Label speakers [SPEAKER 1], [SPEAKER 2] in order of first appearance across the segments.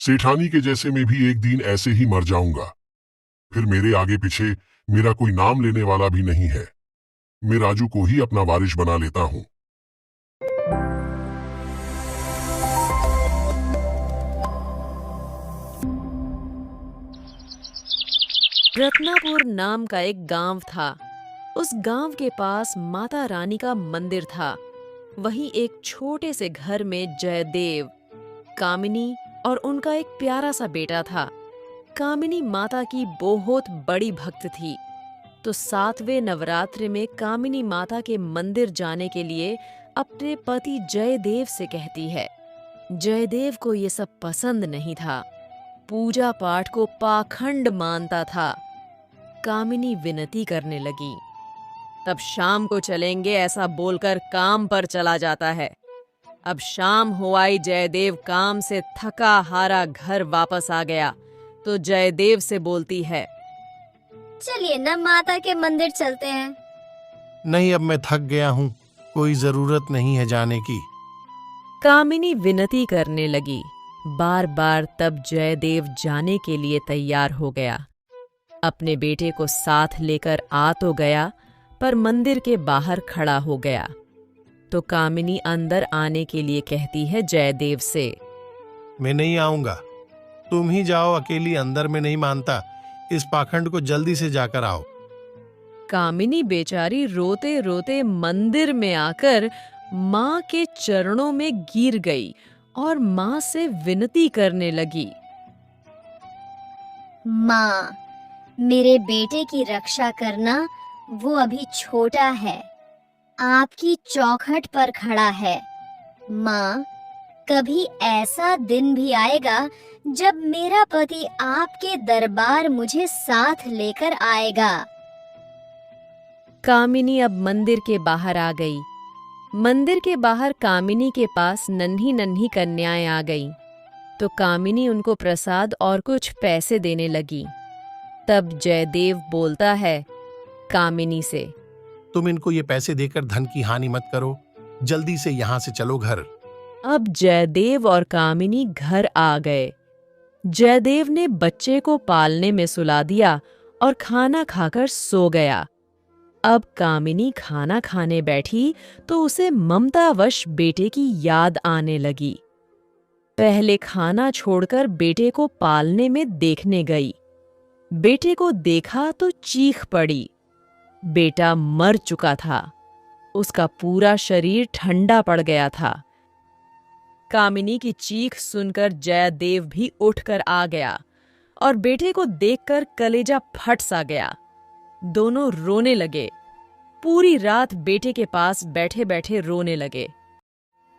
[SPEAKER 1] सेठानी के जैसे मैं भी एक दिन ऐसे ही मर जाऊंगा। फिर मेरे आगे पीछे मेरा कोई नाम लेने वाला भी नहीं है। मैं राजू को ही अपना वारिस बना लेता हूँ।
[SPEAKER 2] रत्नापुर नाम का एक गांव था। उस गांव के पास माता रानी का मंदिर था। वहीं एक छोटे से घर में जयदेव, कामिनी और उनका एक प्यारा सा बेटा था। कामिनी माता की बहुत बड़ी भक्त थी, तो 7वें नवरात्रि में कामिनी माता के मंदिर जाने के लिए अपने पति जयदेव से कहती है। जयदेव को ये सब पसंद नहीं था, पूजा पाठ को पाखंड मानता था। कामिनी विनती करने लगी। तब शाम को चलेंगे ऐसा बोलकर काम पर चला जाता है। अब शाम हो आई, जयदेव काम से थका हारा घर वापस आ गया तो जयदेव से बोलती है,
[SPEAKER 3] चलिए ना माता के मंदिर चलते हैं।
[SPEAKER 4] नहीं, अब मैं थक गया हूँ, कोई जरूरत नहीं है जाने की।
[SPEAKER 2] कामिनी विनती करने लगी बार बार। तब जयदेव जाने के लिए तैयार हो गया। अपने बेटे को साथ लेकर आ तो गया, पर मंदिर के बाहर खड़ा हो गया। तो कामिनी अंदर आने के लिए कहती है जयदेव से,
[SPEAKER 4] मैं नहीं आऊंगा, तुम ही जाओ अकेली, अंदर में नहीं मानता। इस पाखंड को जल्दी से जाकर आओ।
[SPEAKER 2] कामिनी बेचारी रोते रोते मंदिर में आकर माँ के चरणों में गिर गई और माँ से विनती करने लगी।
[SPEAKER 3] माँ, मेरे बेटे की रक्षा करना, वो अभी छोटा है, आपकी चौखट पर खड़ा है। माँ, कभी ऐसा दिन भी आएगा जब मेरा पति आपके दरबार मुझे साथ लेकर आएगा।
[SPEAKER 2] कामिनी अब मंदिर के बाहर आ गई। मंदिर के बाहर कामिनी के पास नन्ही नन्ही कन्याएं आ गईं, तो कामिनी उनको प्रसाद और कुछ पैसे देने लगी। तब जयदेव बोलता है कामिनी से,
[SPEAKER 4] तुम इनको ये पैसे देकर धन की हानि मत करो, जल्दी से यहाँ से चलो घर।
[SPEAKER 2] अब जयदेव और कामिनी घर आ गए। जयदेव ने बच्चे को पालने में सुला दिया और खाना खाकर सो गया। अब कामिनी खाना खाने बैठी तो उसे ममतावश बेटे की याद आने लगी। पहले खाना छोड़कर बेटे को पालने में देखने गई। बेटे को देखा तो चीख पड़ी। बेटा मर चुका था, उसका पूरा शरीर ठंडा पड़ गया था। कामिनी की चीख सुनकर जयदेव भी उठकर आ गया और बेटे को देखकर कलेजा फट सा गया। दोनों रोने लगे। पूरी रात बेटे के पास बैठे बैठे रोने लगे।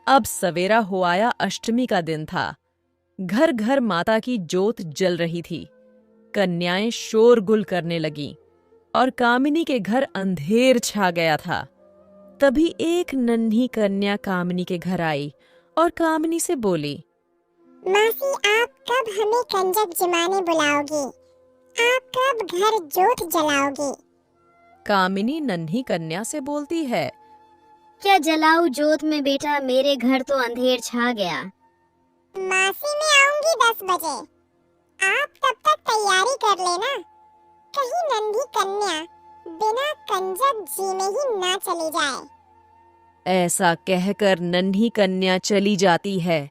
[SPEAKER 2] अब सवेरा हो आया, अष्टमी का दिन था। घर घर माता की जोत जल रही थी। कन्याएं शोरगुल करने लगीं और कामिनी के घर अंधेर छा गया था। तभी एक नन्ही कन्या कामिनी के घर आई और कामिनी से बोली,
[SPEAKER 5] मासी, आप कब हमें कंजक जमाने बुलाओगी? आप कब घर जोत जलाओगी?
[SPEAKER 2] कामिनी नन्ही कन्या से बोलती है,
[SPEAKER 3] क्या जलाऊं जोत में बेटा, मेरे घर तो अंधेर छा गया।
[SPEAKER 5] मासी, मैं आऊंगी 10 बजे। आप तब तक तैयारी कर लेना, कहीं नन्ही कन्या बिना कंजक जीने ही ना चली जाए।
[SPEAKER 2] ऐसा कहकर नन्ही कन्या चली जाती है।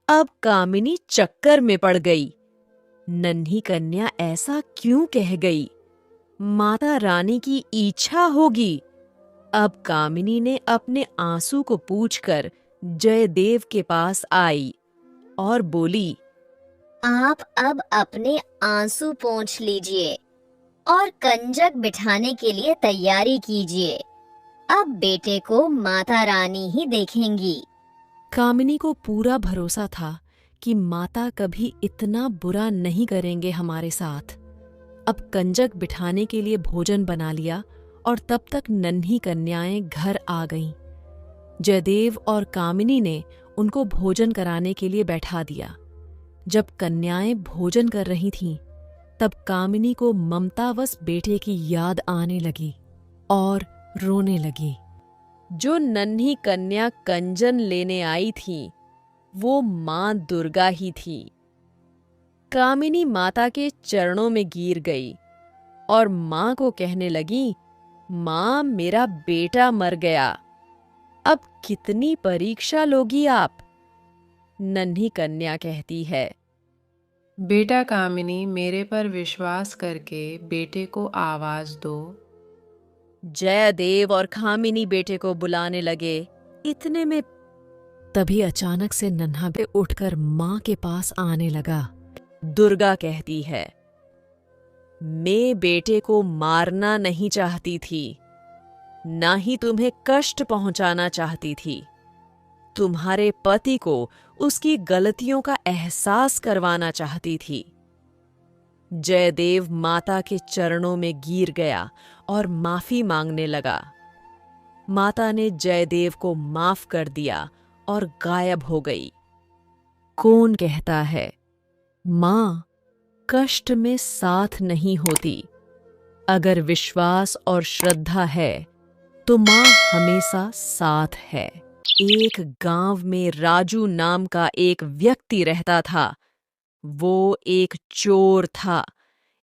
[SPEAKER 2] अब कामिनी चक्कर में पड़ गई। नन्ही कन्या ऐसा क्यों कह गई? माता रानी की इच्छा होगी। अब कामिनी ने अपने आंसू को पूछकर जयदेव के पास आई और बोली,
[SPEAKER 3] आप अब अपने आंसू पोंछ लीजिए और कंजक बिठाने के लिए तैयारी कीजिए। अब बेटे को माता रानी ही देखेंगी।
[SPEAKER 2] कामिनी को पूरा भरोसा था कि माता कभी इतना बुरा नहीं करेंगे हमारे साथ। अब कंजक बिठाने के लिए भोजन बना लिया और तब तक नन्ही कन्याएं घर आ गईं। जयदेव और कामिनी ने उनको भोजन कराने के लिए बैठा दिया। जब कन्याएं भोजन कर रही थीं, तब कामिनी को ममतावश बेटे की याद आने लगी और रोने लगी। जो नन्ही कन्या कंजन लेने आई थी, वो मां दुर्गा ही थी। कामिनी माता के चरणों में गिर गई और माँ को कहने लगी, माँ, मेरा बेटा मर गया। अब कितनी परीक्षा लोगी आप? नन्ही कन्या कहती है,
[SPEAKER 6] बेटा कामिनी, मेरे पर विश्वास करके बेटे को आवाज दो।
[SPEAKER 2] जयदेव और कामिनी बेटे को बुलाने लगे। इतने में तभी अचानक से नन्हा बे उठकर माँ के पास आने लगा। दुर्गा कहती है, मैं बेटे को मारना नहीं चाहती थी, ना ही तुम्हें कष्ट पहुंचाना चाहती थी। तुम्हारे पति को उसकी गलतियों का एहसास करवाना चाहती थी। जयदेव माता के चरणों में गिर गया और माफी मांगने लगा। माता ने जयदेव को माफ कर दिया और गायब हो गई। कौन कहता है, मां कष्ट में साथ नहीं होती। अगर विश्वास और श्रद्धा है तो मां हमेशा साथ है। एक गांव में राजू नाम का एक व्यक्ति रहता था। वो एक चोर था।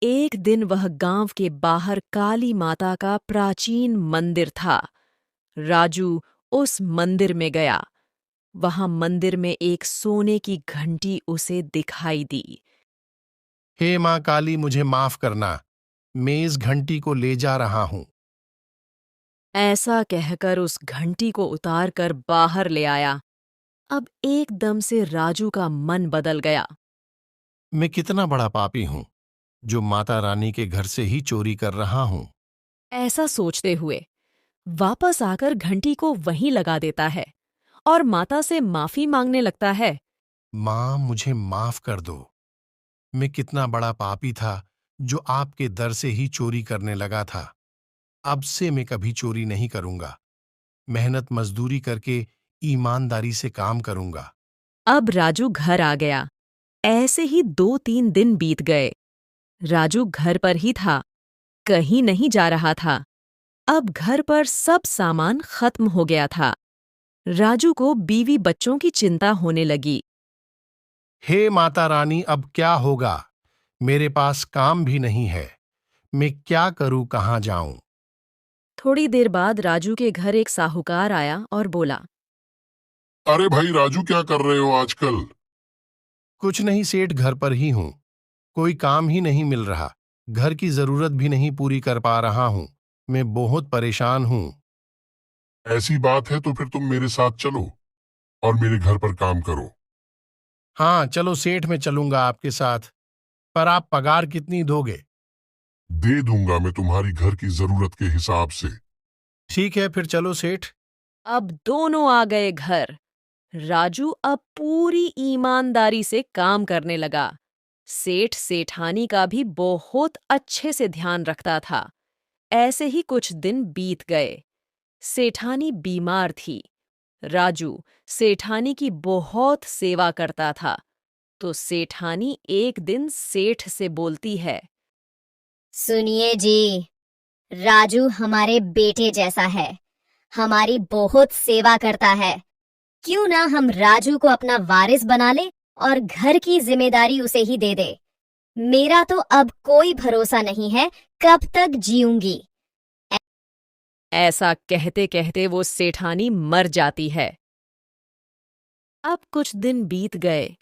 [SPEAKER 2] एक दिन वह गांव के बाहर काली माता का प्राचीन मंदिर था। राजू उस मंदिर में गया। वहां मंदिर में एक सोने की घंटी उसे दिखाई दी।
[SPEAKER 4] हे माँ काली, मुझे माफ करना, मैं इस घंटी को ले जा रहा हूं।
[SPEAKER 2] ऐसा कहकर उस घंटी को उतार कर बाहर ले आया। अब एकदम से राजू का मन बदल गया।
[SPEAKER 4] मैं कितना बड़ा पापी हूं जो माता रानी के घर से ही चोरी कर रहा हूं।
[SPEAKER 2] ऐसा सोचते हुए वापस आकर घंटी को वहीं लगा देता है और माता से माफी मांगने लगता है।
[SPEAKER 4] माँ, मुझे माफ कर दो। मैं कितना बड़ा पापी था जो आपके दर से ही चोरी करने लगा था। अब से मैं कभी चोरी नहीं करूंगा। मेहनत मजदूरी करके ईमानदारी से काम करूंगा।
[SPEAKER 2] अब राजू घर आ गया। ऐसे ही 2-3 दिन बीत गए। राजू घर पर ही था, कहीं नहीं जा रहा था। अब घर पर सब सामान खत्म हो गया था। राजू को बीवी बच्चों की चिंता होने लगी।
[SPEAKER 4] हे माता रानी, अब क्या होगा? मेरे पास काम भी नहीं है। मैं क्या करूं, कहां जाऊं?
[SPEAKER 2] थोड़ी देर बाद राजू के घर एक साहूकार आया और बोला,
[SPEAKER 1] अरे भाई राजू, क्या कर रहे हो आजकल?
[SPEAKER 4] कुछ नहीं सेठ, घर पर ही हूं। कोई काम ही नहीं मिल रहा। घर की जरूरत भी नहीं पूरी कर पा रहा हूं। मैं बहुत परेशान हूं।
[SPEAKER 1] ऐसी बात है तो फिर तुम मेरे साथ चलो और मेरे घर पर काम करो।
[SPEAKER 4] हाँ चलो सेठ, मैं चलूंगा आपके साथ। पर आप पगार कितनी दोगे?
[SPEAKER 1] दे दूंगा मैं तुम्हारी घर की जरूरत के हिसाब से।
[SPEAKER 4] ठीक है, फिर चलो सेठ।
[SPEAKER 2] अब दोनों आ गए घर। राजू अब पूरी ईमानदारी से काम करने लगा। सेठ सेठानी का भी बहुत अच्छे से ध्यान रखता था। ऐसे ही कुछ दिन बीत गए। सेठानी बीमार थी। राजू सेठानी की बहुत सेवा करता था। तो सेठानी एक दिन सेठ से बोलती है,
[SPEAKER 3] सुनिए जी, राजू हमारे बेटे जैसा है, हमारी बहुत सेवा करता है। क्यों ना हम राजू को अपना वारिस बना ले और घर की जिम्मेदारी उसे ही दे दे। मेरा तो अब कोई भरोसा नहीं है कब तक जीऊंगी।
[SPEAKER 2] ऐसा कहते कहते वो सेठानी मर जाती है। अब कुछ दिन बीत गए।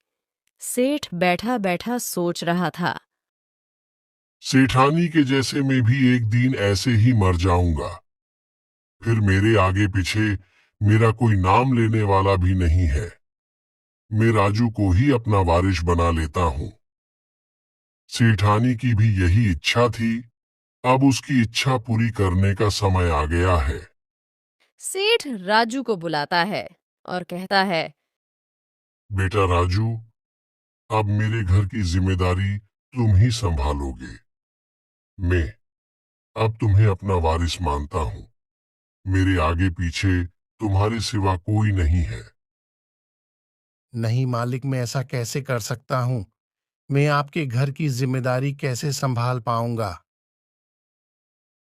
[SPEAKER 2] सेठ बैठा बैठा सोच रहा था,
[SPEAKER 1] सेठानी के जैसे मैं भी एक दिन ऐसे ही मर जाऊंगा। फिर मेरे आगे पीछे मेरा कोई नाम लेने वाला भी नहीं है। मैं राजू को ही अपना वारिस बना लेता हूं। सेठानी की भी यही इच्छा थी। अब उसकी इच्छा पूरी करने का समय आ गया है।
[SPEAKER 2] सेठ राजू को बुलाता है और कहता है,
[SPEAKER 1] बेटा राजू, अब मेरे घर की जिम्मेदारी तुम ही संभालोगे। मैं अब तुम्हें अपना वारिस मानता हूं। मेरे आगे पीछे तुम्हारे सिवा कोई नहीं है।
[SPEAKER 4] नहीं मालिक, मैं ऐसा कैसे कर सकता हूं? मैं आपके घर की जिम्मेदारी कैसे संभाल पाऊंगा?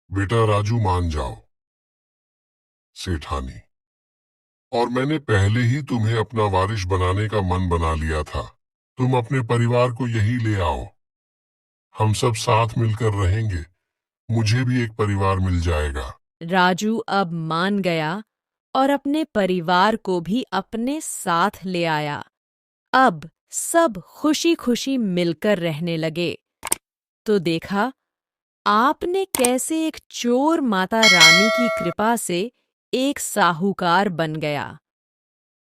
[SPEAKER 1] बेटा राजू, मान जाओ सेठानी। और मैंने पहले ही तुम्हें अपना वारिस बनाने का मन बना लिया था। तुम अपने परिवार को यही ले आओ। हम सब साथ मिलकर रहेंगे। मुझे भी एक परिवार मिल जाएगा।
[SPEAKER 2] राजू अब मान गया और अपने परिवार को भी अपने साथ ले आया। अब सब खुशी खुशी मिलकर रहने लगे। तो देखा आपने कैसे एक चोर माता रानी की कृपा से एक साहूकार बन गया।